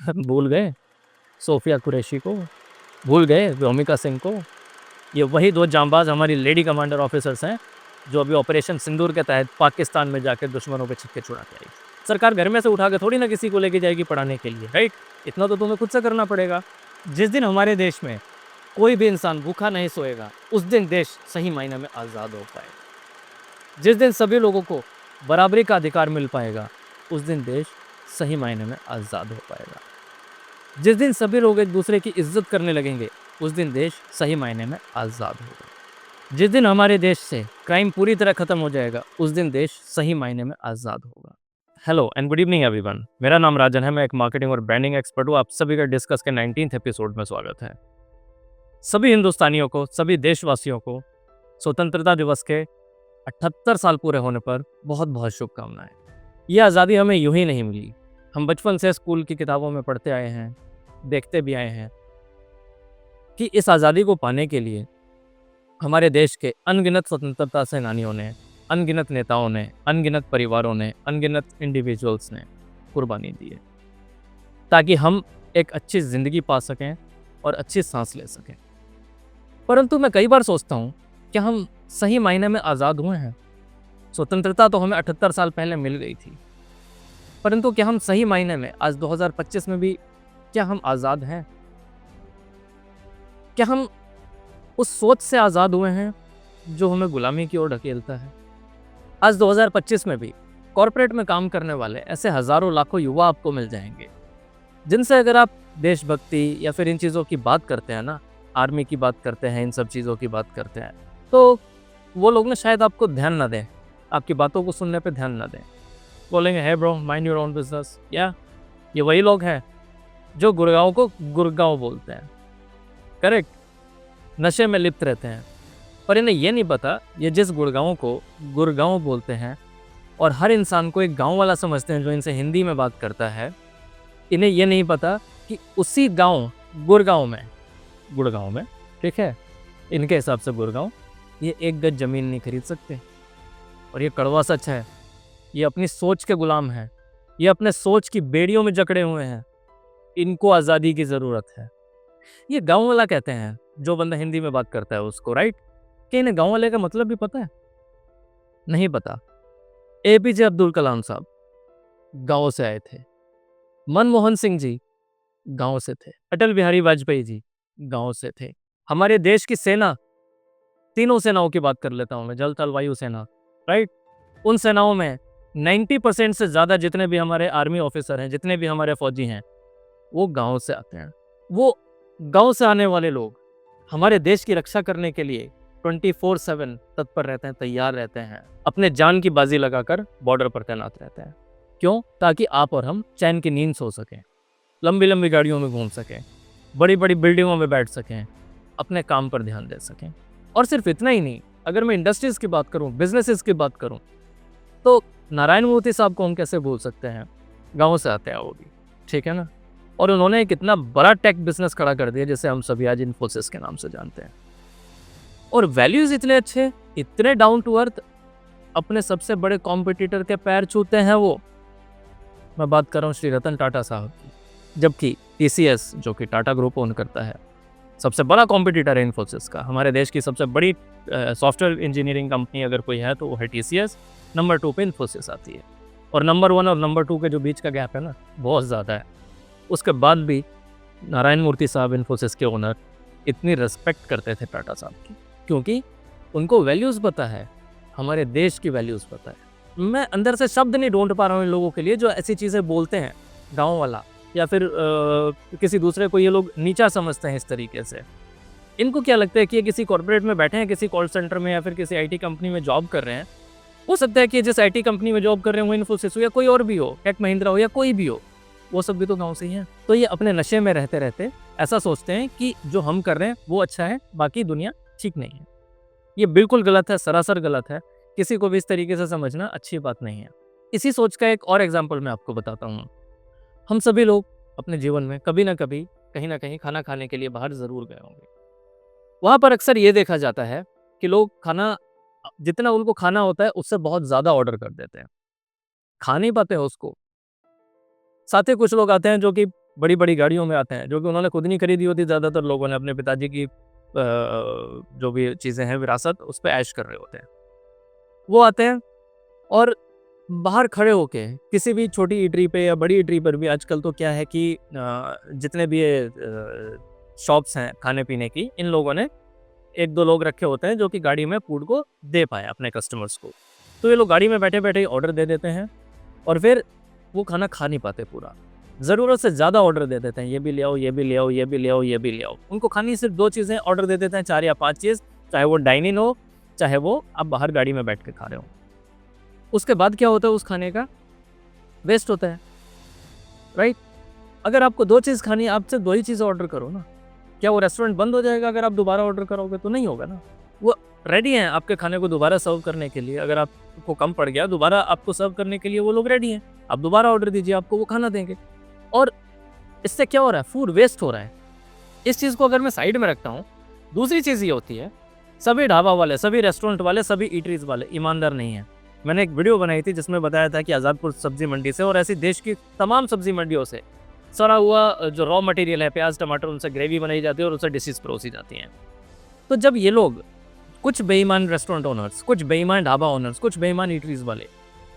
भूल गए सोफिया कुरैशी को, भूल गए व्योमिका सिंह को। ये वही 2 जांबाज हमारी लेडी कमांडर ऑफिसर्स हैं जो अभी ऑपरेशन सिंदूर के तहत पाकिस्तान में जाकर दुश्मनों पे छक्के छुड़ा के आई। सरकार घर में से उठा के थोड़ी ना किसी को लेके जाएगी पढ़ाने के लिए, राइट? इतना तो तुम्हें खुद से करना पड़ेगा। जिस दिन हमारे देश में कोई भी इंसान भूखा नहीं सोएगा, उस दिन देश सही मायने में आज़ाद हो पाएगा। जिस दिन सभी लोगों को बराबरी का अधिकार मिल पाएगा, उस दिन देश सही मायने में आज़ाद हो पाएगा। जिस दिन सभी लोग एक दूसरे की इज्जत करने लगेंगे, उस दिन देश सही मायने में आज़ाद होगा। जिस दिन हमारे देश से क्राइम पूरी तरह खत्म हो जाएगा, उस दिन देश सही मायने में आज़ाद होगा। Hello and good evening everyone. मेरा नाम राजन है, मैं एक मार्केटिंग और ब्रांडिंग एक्सपर्ट हूँ। आप सभी का डिस्कस के 19th एपिसोड में स्वागत है। सभी हिंदुस्तानियों को, सभी देशवासियों को स्वतंत्रता दिवस के 78 साल पूरे होने पर बहुत बहुत शुभकामनाएं। ये आज़ादी हमें यूं ही नहीं मिली। हम बचपन से स्कूल की किताबों में पढ़ते आए हैं, देखते भी आए हैं कि इस आज़ादी को पाने के लिए हमारे देश के अनगिनत स्वतंत्रता सेनानियों ने, अनगिनत नेताओं ने, अनगिनत परिवारों ने, अनगिनत इंडिविजुअल्स ने कुर्बानी दी है ताकि हम एक अच्छी ज़िंदगी पा सकें और अच्छी सांस ले सकें। परंतु मैं कई बार सोचता हूँ, क्या हम सही मायने में आज़ाद हुए हैं? स्वतंत्रता तो हमें 78 साल पहले मिल गई थी, परंतु क्या हम सही मायने में आज 2025 में भी क्या हम आज़ाद हैं? क्या हम उस सोच से आज़ाद हुए हैं जो हमें गुलामी की ओर ढकेलता है? आज 2025 में भी कॉरपोरेट में काम करने वाले ऐसे हज़ारों लाखों युवा आपको मिल जाएंगे, जिनसे अगर आप देशभक्ति या फिर इन चीज़ों की बात करते हैं ना, आर्मी की बात करते हैं, इन सब चीज़ों की बात करते हैं, तो वो लोग ना शायद आपको ध्यान ना दें, आपकी बातों को सुनने पे ध्यान ना दें। बोलेंगे है bro, mind your own business. या ये वही लोग हैं जो गुड़गांव को गुड़गांव बोलते हैं, करेक्ट? नशे में लिप्त रहते हैं, पर इन्हें ये नहीं पता ये जिस गुड़गांव को गुड़गांव बोलते हैं और हर इंसान को एक गांव वाला समझते हैं जो इनसे हिंदी में बात करता है, इन्हें ये नहीं पता कि उसी गांव गुड़गांव में, ठीक है, इनके हिसाब से गुड़गांव ये 1 गज ज़मीन नहीं खरीद सकते। और ये कड़वा सच है। ये अपनी सोच के गुलाम हैं, ये अपने सोच की बेड़ियों में जकड़े हुए हैं। इनको आज़ादी की ज़रूरत है। ये गांव वाला कहते हैं जो बंदा हिंदी में बात करता है उसको, राइट? कि इन्हें गांव वाले का मतलब भी पता है? नहीं पता। APJ अब्दुल कलाम साहब गांव से आए थे, मनमोहन सिंह जी गांव से थे, अटल बिहारी वाजपेयी जी गांव से थे। हमारे देश की सेना, तीनों सेनाओं की बात कर लेता हूं मैं, जल थल वायु सेना, राइट? उन सेनाओं में 90% से ज़्यादा जितने भी हमारे आर्मी ऑफिसर हैं, जितने भी हमारे फौजी हैं, वो गांव से आते हैं। वो गांव से आने वाले लोग हमारे देश की रक्षा करने के लिए 24/7 तत्पर रहते हैं, तैयार रहते हैं, अपने जान की बाजी लगाकर बॉर्डर पर तैनात रहते हैं। क्यों? ताकि आप और हम चैन की नींद सो सकें, लंबी लंबी गाड़ियों में घूम सकें, बड़ी बड़ी बिल्डिंगों में बैठ सकें, अपने काम पर ध्यान दे सकें। और सिर्फ इतना ही नहीं, अगर मैं इंडस्ट्रीज़ की बात करूं, बिजनेसेस की बात करूं, तो नारायण मूर्ति साहब को हम कैसे भूल सकते हैं? गाँव से आते हैं वो भी, ठीक है ना? और उन्होंने एक इतना बड़ा टेक बिजनेस खड़ा कर दिया जिसे हम सभी आज इन्फोसिस के नाम से जानते हैं। और वैल्यूज़ इतने अच्छे, इतने डाउन टू अर्थ, अपने सबसे बड़े कॉम्पिटिटर के पैर छूते हैं वो। मैं बात कर रहा हूँ श्री रतन टाटा साहब की। जबकि TCS जो कि टाटा ग्रुप ओन करता है, सबसे बड़ा कॉम्पिटिटर है इन्फोसिस का। हमारे देश की सबसे बड़ी सॉफ्टवेयर इंजीनियरिंग कंपनी अगर कोई है तो वो है TCS। नंबर 2 पे इन्फोसिस आती है। और नंबर 1 और नंबर 2 के जो बीच का गैप है ना, बहुत ज़्यादा है। उसके बाद भी नारायण मूर्ति साहब, इन्फोसिस के ओनर, इतनी रिस्पेक्ट करते थे टाटा साहब की, क्योंकि उनको वैल्यूज़ पता है, हमारे देश की वैल्यूज़ पता है। मैं अंदर से शब्द नहीं ढूंढ पा रहा हूँ इन लोगों के लिए जो ऐसी चीज़ें बोलते हैं, गाँव वाला या फिर किसी दूसरे को ये लोग नीचा समझते हैं इस तरीके से। इनको क्या लगता है कि ये किसी कॉर्पोरेट में बैठे हैं, किसी कॉल सेंटर में या फिर किसी IT कंपनी में जॉब कर रहे हैं। हो सकता है कि जिस IT कंपनी में जॉब कर रहे हैं वो इन्फोसिस हो या कोई और भी हो, टेक महिंद्रा हो या कोई भी हो, वो सब भी तो गाँव से ही हैं। तो ये अपने नशे में रहते रहते ऐसा सोचते हैं कि जो हम कर रहे हैं वो अच्छा है, बाकी दुनिया ठीक नहीं है। ये बिल्कुल गलत है, सरासर गलत है। किसी को भी इस तरीके से समझना अच्छी बात नहीं है। इसी सोच का एक और एग्जाम्पल मैं आपको बताता हूँ। हम सभी लोग अपने जीवन में कभी ना कभी, कहीं ना कहीं खाना खाने के लिए बाहर ज़रूर गए होंगे। वहाँ पर अक्सर ये देखा जाता है कि लोग खाना, जितना उनको खाना होता है उससे बहुत ज़्यादा ऑर्डर कर देते हैं, खा नहीं पाते हैं उसको। साथ ही कुछ लोग आते हैं जो कि बड़ी बड़ी गाड़ियों में आते हैं, जो कि उन्होंने खुद नहीं खरीदी होती। ज़्यादातर लोगों ने अपने पिताजी की जो भी चीज़ें हैं विरासत, उस पे ऐश कर रहे होते हैं। वो आते हैं और बाहर खड़े होके किसी भी छोटी ईटरी पे या बड़ी ईटरी पर भी आजकल तो क्या है कि जितने भी ये शॉप्स हैं खाने पीने की, इन लोगों ने 1-2 लोग रखे होते हैं जो कि गाड़ी में फूड को दे पाएँ अपने कस्टमर्स को। तो ये लोग गाड़ी में बैठे-बैठे ही ऑर्डर दे देते हैं और फिर वो खाना खा नहीं पाते पूरा। ज़रूरत से ज़्यादा ऑर्डर दे देते हैं, ये भी ले आओ, ये भी ले आओ, ये भी ले आओ, ये भी ले आओ। उनको खानी सिर्फ़ 2 चीज़ें, ऑर्डर दे देते हैं 4 या 5 चीज़, चाहे वो डाइन इन हो, चाहे वो आप बाहर गाड़ी में बैठ के खा रहे हो। उसके बाद क्या होता है उस खाने का? वेस्ट होता है, राइट? अगर आपको 2 चीज़ खानी है, आप सिर्फ़ 2 ही चीज़ें ऑर्डर करो ना। क्या वो रेस्टोरेंट बंद हो जाएगा अगर आप दोबारा ऑर्डर करोगे? तो नहीं होगा ना। वो रेडी हैं आपके खाने को दोबारा सर्व करने के लिए। अगर आपको कम पड़ गया, दोबारा आपको सर्व करने के लिए वो लोग रेडी हैं। आप दोबारा ऑर्डर दीजिए, आपको वो खाना देंगे। और इससे क्या हो रहा है? फूड वेस्ट हो रहा है। इस चीज़ को अगर मैं साइड में रखता हूँ, दूसरी चीज़ ये होती है, सभी ढाबा वाले, सभी रेस्टोरेंट वाले, सभी ईटरीज़ वाले ईमानदार नहीं हैं। मैंने एक वीडियो बनाई थी जिसमें बताया था कि आज़ादपुर सब्ज़ी मंडी से और ऐसी देश की तमाम सब्ज़ी मंडियों से सड़ा हुआ जो रॉ मटेरियल है, प्याज़, टमाटर, उनसे ग्रेवी बनाई जाती है और उससे डिशेज़ परोसी जाती हैं। तो जब ये लोग, कुछ बेईमान रेस्टोरेंट ओनर्स, कुछ बेईमान ढाबा ओनर्स, कुछ बेईमान ईटरीज़ वाले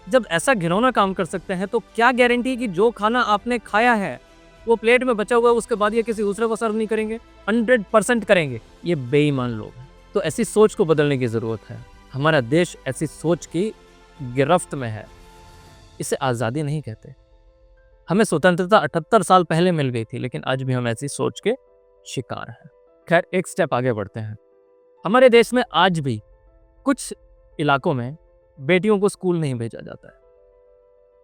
जब ऐसा घिनौना काम कर सकते हैं, तो क्या गारंटी कि जो खाना आपने खाया है वो प्लेट में बचा हुआ है उसके बाद ये किसी दूसरे को सर्व नहीं करेंगे? 100% करेंगे। ये बेईमान लोग हैं। तो ऐसी सोच को बदलने की ज़रूरत है। हमारा देश ऐसी सोच की गिरफ्त में है। इसे आज़ादी नहीं कहते। हमें स्वतंत्रता 78 साल पहले मिल गई थी, लेकिन आज भी हम ऐसी सोच के शिकार हैं। खैर, एक स्टेप आगे बढ़ते हैं। हमारे देश में आज भी कुछ इलाकों में बेटियों को स्कूल नहीं भेजा जाता है।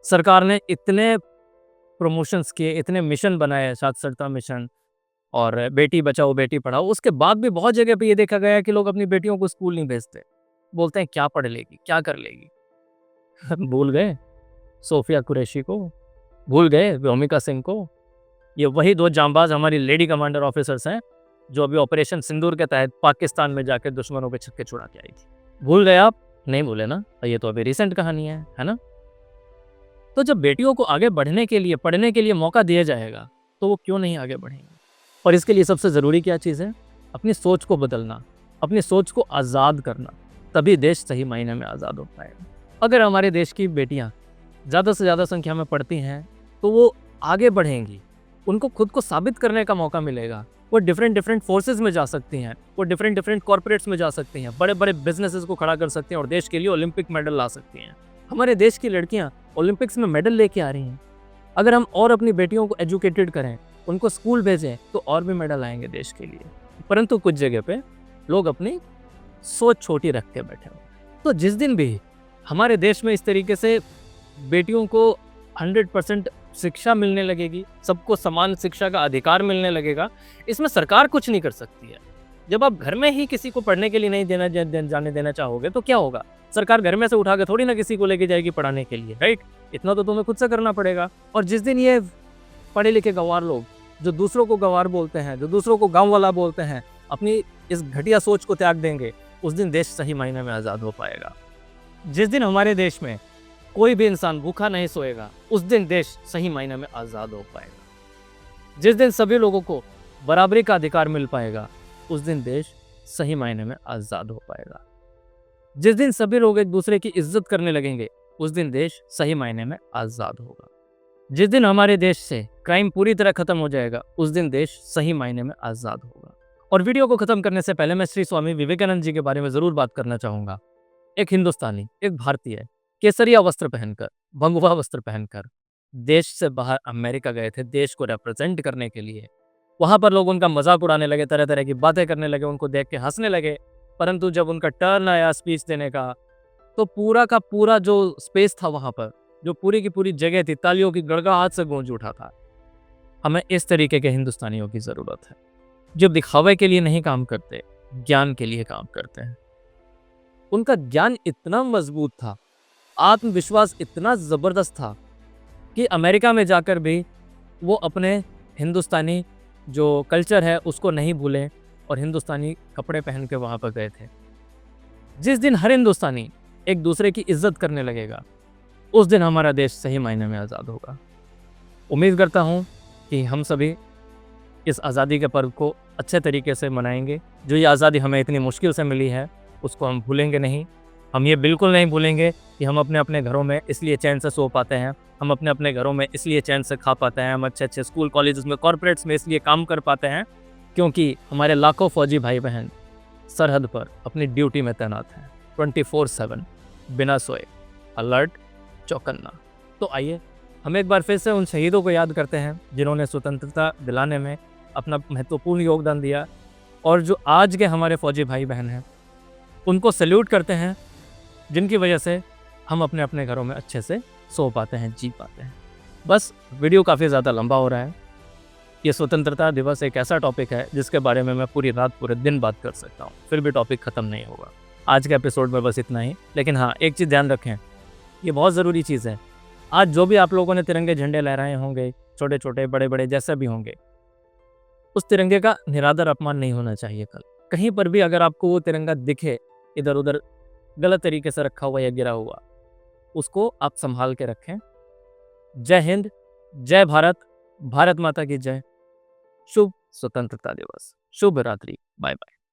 सरकार ने इतने प्रमोशंस किए, इतने मिशन बनाए, साक्षरता मिशन और बेटी बचाओ बेटी पढ़ाओ, उसके बाद भी बहुत जगह पे ये देखा गया है कि लोग अपनी बेटियों को स्कूल नहीं भेजते। बोलते हैं क्या पढ़ लेगी, क्या कर लेगी। भूल गए सोफिया कुरैशी को, भूल गए व्योमिका सिंह को। ये वही 2 जांबाज हमारी लेडी कमांडर ऑफिसर्स हैं जो अभी ऑपरेशन सिंदूर के तहत पाकिस्तान में जाकर दुश्मनों पे छक्के छुड़ा के आई थी। भूल गए आप? नहीं भूले ना? ये तो अभी रिसेंट कहानी है ना? तो जब बेटियों को आगे बढ़ने के लिए, पढ़ने के लिए मौका दिया जाएगा, तो वो क्यों नहीं आगे बढ़ेंगी? और इसके लिए सबसे ज़रूरी क्या चीज़ है? अपनी सोच को बदलना, अपनी सोच को आज़ाद करना। तभी देश सही मायने में आज़ाद हो पाएगा। अगर हमारे देश की बेटियाँ ज़्यादा से ज़्यादा संख्या में पढ़ती हैं, तो वो आगे बढ़ेंगी। उनको खुद को साबित करने का मौका मिलेगा। वो डिफरेंट फोर्सेस में जा सकती हैं, वो डिफरेंट कॉर्पोरेट्स में जा सकती हैं, बड़े-बड़े बिजनेसेस को खड़ा कर सकती हैं और देश के लिए ओलंपिक मेडल ला सकती हैं। हमारे देश की लड़कियां ओलंपिक्स में मेडल लेके आ रही हैं। अगर हम और अपनी बेटियों को एजुकेटेड करें, उनको स्कूल भेजें, तो और भी मेडल आएंगे देश के लिए। परंतु कुछ जगह पे लोग अपनी सोच छोटी रख के बैठे हुए। तो जिस दिन भी हमारे देश में इस तरीके से बेटियों को 100% शिक्षा मिलने लगेगी, सबको समान शिक्षा का अधिकार मिलने लगेगा, इसमें सरकार कुछ नहीं कर सकती है। जब आप घर में ही किसी को पढ़ने के लिए नहीं जाने देना चाहोगे, तो क्या होगा? सरकार घर में से उठा के थोड़ी ना किसी को लेके जाएगी पढ़ाने के लिए, राइट? इतना तो तुम्हें खुद से करना पड़ेगा। और जिस दिन ये पढ़े लिखे गंवार लोग, जो दूसरों को गंवार बोलते हैं, जो दूसरों को गाँव वाला बोलते हैं, अपनी इस घटिया सोच को त्याग देंगे, उस दिन देश सही मायने में आज़ाद हो पाएगा। जिस दिन हमारे देश में कोई भी इंसान भूखा नहीं सोएगा, उस दिन देश सही मायने में आज़ाद हो पाएगा। जिस दिन सभी लोगों को बराबरी का अधिकार मिल पाएगा, उस दिन देश सही मायने में आज़ाद हो पाएगा। जिस दिन सभी लोग एक दूसरे की इज्जत करने लगेंगे, उस दिन देश सही मायने में आज़ाद होगा। जिस दिन हमारे देश से क्राइम पूरी तरह खत्म हो जाएगा, उस दिन देश सही मायने में आज़ाद होगा। और वीडियो को खत्म करने से पहले मैं श्री स्वामी विवेकानंद जी के बारे में ज़रूर बात करना चाहूँगा। एक हिंदुस्तानी, एक भारतीय, केसरिया वस्त्र पहनकर, भगवा वस्त्र पहनकर देश से बाहर अमेरिका गए थे, देश को रिप्रेजेंट करने के लिए। वहाँ पर लोग उनका मजाक उड़ाने लगे, तरह तरह की बातें करने लगे, उनको देख के हंसने लगे। परंतु जब उनका टर्न आया स्पीच देने का, तो पूरा का पूरा जो स्पेस था वहाँ पर, जो पूरी की पूरी जगह थी, तालियों की गड़गड़ाहट से गूंज उठा था। हमें इस तरीके के हिंदुस्तानियों की ज़रूरत है, जो दिखावे के लिए नहीं काम करते, ज्ञान के लिए काम करते हैं। उनका ज्ञान इतना मजबूत था, आत्मविश्वास इतना ज़बरदस्त था कि अमेरिका में जाकर भी वो अपने हिंदुस्तानी जो कल्चर है उसको नहीं भूले और हिंदुस्तानी कपड़े पहन के वहाँ पर गए थे। जिस दिन हर हिंदुस्तानी एक दूसरे की इज्जत करने लगेगा, उस दिन हमारा देश सही मायने में आज़ाद होगा। उम्मीद करता हूँ कि हम सभी इस आज़ादी के पर्व को अच्छे तरीके से मनाएंगे। जो ये आज़ादी हमें इतनी मुश्किल से मिली है उसको हम भूलेंगे नहीं। हम ये बिल्कुल नहीं भूलेंगे कि हम अपने अपने घरों में इसलिए चैन से सो पाते हैं, हम अपने अपने घरों में इसलिए चैन से खा पाते हैं, हम अच्छे अच्छे स्कूल कॉलेजेस में कॉर्पोरेट्स में इसलिए काम कर पाते हैं क्योंकि हमारे लाखों फौजी भाई बहन सरहद पर अपनी ड्यूटी में तैनात हैं 24/7 बिना सोए, अलर्ट, चौकन्ना। तो आइए हम एक बार फिर से उन शहीदों को याद करते हैं जिन्होंने स्वतंत्रता दिलाने में अपना महत्वपूर्ण योगदान दिया, और जो आज के हमारे फौजी भाई बहन हैं उनको सैल्यूट करते हैं जिनकी वजह से हम अपने अपने घरों में अच्छे से सो पाते हैं, जी पाते हैं। बस वीडियो काफ़ी ज़्यादा लंबा हो रहा है। ये स्वतंत्रता दिवस एक ऐसा टॉपिक है जिसके बारे में मैं पूरी रात पूरे दिन बात कर सकता हूँ, फिर भी टॉपिक ख़त्म नहीं होगा। आज के एपिसोड में बस इतना ही। लेकिन हाँ, एक चीज़ ध्यान रखें, ये बहुत ज़रूरी चीज़ है। आज जो भी आप लोगों ने तिरंगे झंडे लहराए होंगे, छोटे छोटे बड़े बड़े जैसे भी होंगे, उस तिरंगे का निरादर अपमान नहीं होना चाहिए। कल कहीं पर भी अगर आपको वो तिरंगा दिखे इधर उधर गलत तरीके से रखा हुआ या गिरा हुआ, उसको आप संभाल के रखें। जय हिंद, जय भारत, भारत माता की जय। शुभ स्वतंत्रता दिवस, शुभ रात्रि, बाय बाय।